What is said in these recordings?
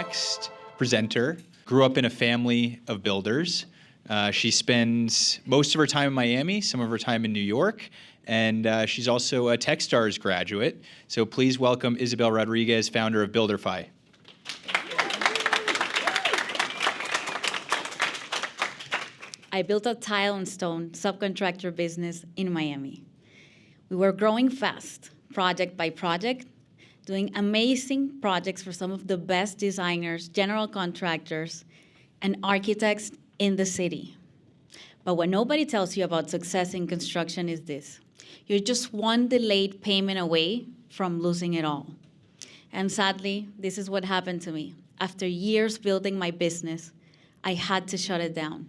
next presenter grew up in a family of builders. She spends most of her time in Miami, some of her time in New York, and she's also a Techstars graduate. So please welcome Isabel Rodriguez, founder of BuilderFi. I built a tile and stone subcontractor business in Miami. We were growing fast, project by project, doing amazing projects for some of the best designers, general contractors, and architects in the city. But what nobody tells you about success in construction is this. You're just one delayed payment away from losing it all. And sadly, this is what happened to me. After years building my business, I had to shut it down.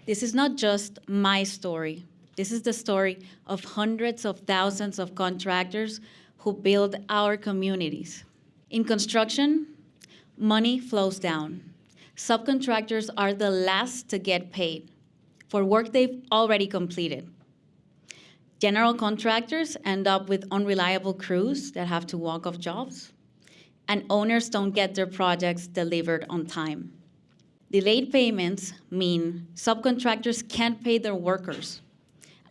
This is not just my story. This is the story of hundreds of thousands of contractors who build our communities. In construction, money flows down. Subcontractors are the last to get paid for work they've already completed. General contractors end up with unreliable crews that have to walk off jobs, and owners don't get their projects delivered on time. Delayed payments mean subcontractors can't pay their workers,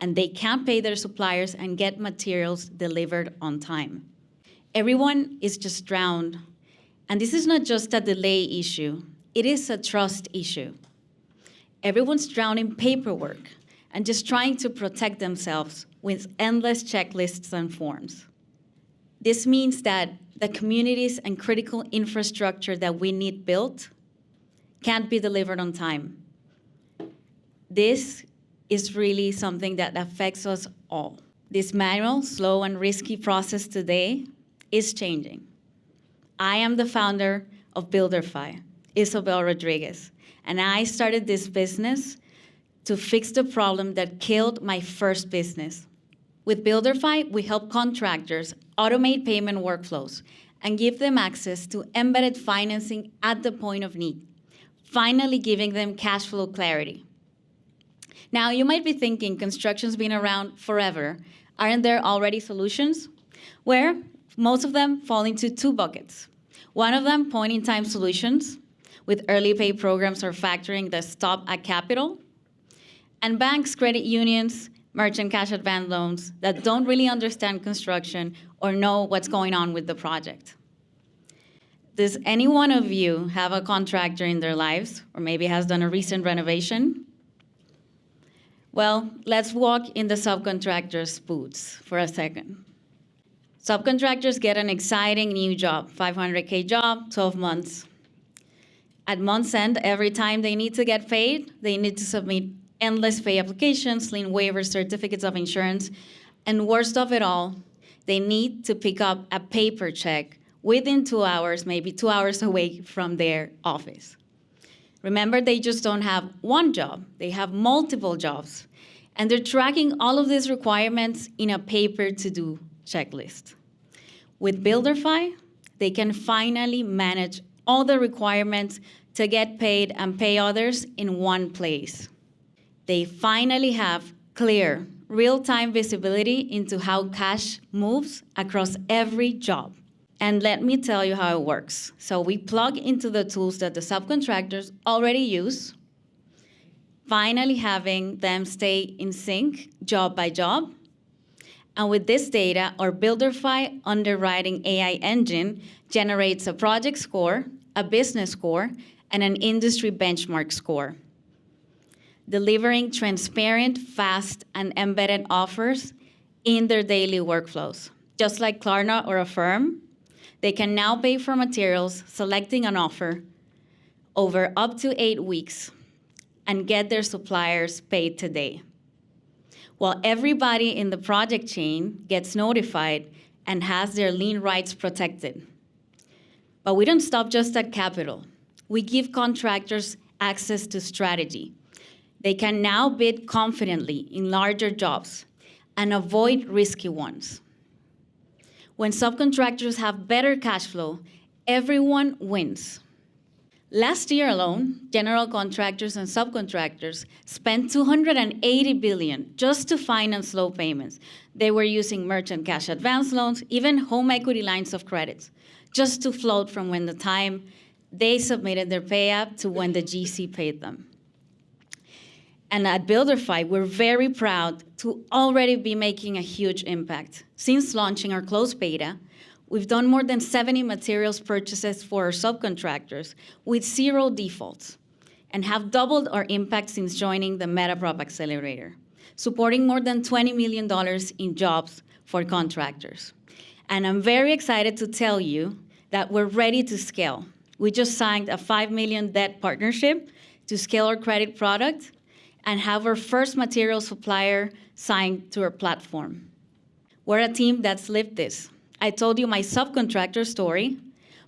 and they can't pay their suppliers and get materials delivered on time. Everyone is just drowned. And this is not just a delay issue, it is a trust issue. Everyone's drowning paperwork and just trying to protect themselves with endless checklists and forms. This means that the communities and critical infrastructure that we need built can't be delivered on time. This is really something that affects us all. This manual, slow, and risky process today is changing. I am the founder of BuilderFi, Isabel Rodriguez, and I started this business to fix the problem that killed my first business. With BuilderFi, we help contractors automate payment workflows and give them access to embedded financing at the point of need, finally giving them cash flow clarity. Now, you might be thinking construction's been around forever. Aren't there already solutions? Where most of them fall into two buckets. One of them, point-in-time solutions, with early pay programs or factoring that stop at capital, and banks, credit unions, merchant cash advance loans that don't really understand construction or know what's going on with the project. Does any one of you have a contractor in their lives, or maybe has done a recent renovation? Well, let's walk in the subcontractor's boots for a second. Subcontractors get an exciting new job, $500K job, 12 months. At month's end, every time they need to get paid, they need to submit endless pay applications, lien waivers, certificates of insurance, and worst of it all, they need to pick up a paper check within 2 hours, maybe 2 hours away from their office. Remember, they just don't have one job, they have multiple jobs. And they're tracking all of these requirements in a paper-to-do checklist. With BuilderFi, they can finally manage all the requirements to get paid and pay others in one place. They finally have clear, real-time visibility into how cash moves across every job. And let me tell you how it works. So we plug into the tools that the subcontractors already use, finally having them stay in sync job by job. And with this data, our BuilderFi underwriting AI engine generates a project score, a business score, and an industry benchmark score, delivering transparent, fast, and embedded offers in their daily workflows. Just like Klarna or Affirm, they can now pay for materials, selecting an offer over up to 8 weeks, and get their suppliers paid today, while everybody in the project chain gets notified and has their lien rights protected. But we don't stop just at capital. We give contractors access to strategy. They can now bid confidently in larger jobs and avoid risky ones. When subcontractors have better cash flow, everyone wins. Last year alone, general contractors and subcontractors spent $280 billion just to finance slow payments. They were using merchant cash advance loans, even home equity lines of credits, just to float from when the time they submitted their pay app to when the GC paid them. And at BuilderFi, we're very proud to already be making a huge impact. Since launching our closed beta, we've done more than 70 materials purchases for our subcontractors with 0 defaults, and have doubled our impact since joining the MetaProp Accelerator, supporting more than $20 million in jobs for contractors. And I'm very excited to tell you that we're ready to scale. We just signed a $5 million debt partnership to scale our credit product and have our first material supplier signed to our platform. We're a team that's lived this. I told you my subcontractor story,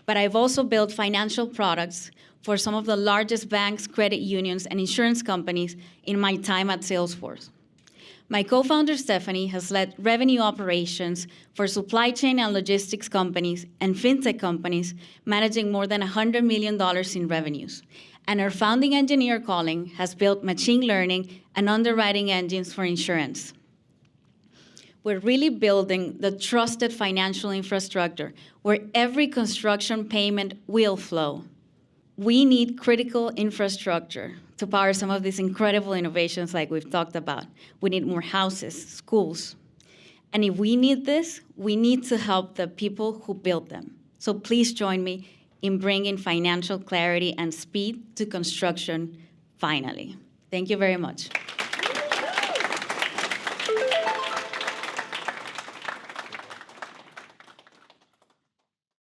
but I've also built financial products for some of the largest banks, credit unions, and insurance companies in my time at Salesforce. My co-founder, Stephanie, has led revenue operations for supply chain and logistics companies and fintech companies, managing more than $100 million in revenues. And our founding engineer, Colin, has built machine learning and underwriting engines for insurance. We're really building the trusted financial infrastructure where every construction payment will flow. We need critical infrastructure to power some of these incredible innovations like we've talked about. We need more houses, schools. And if we need this, we need to help the people who build them. So please join me in bringing financial clarity and speed to construction finally. Thank you very much.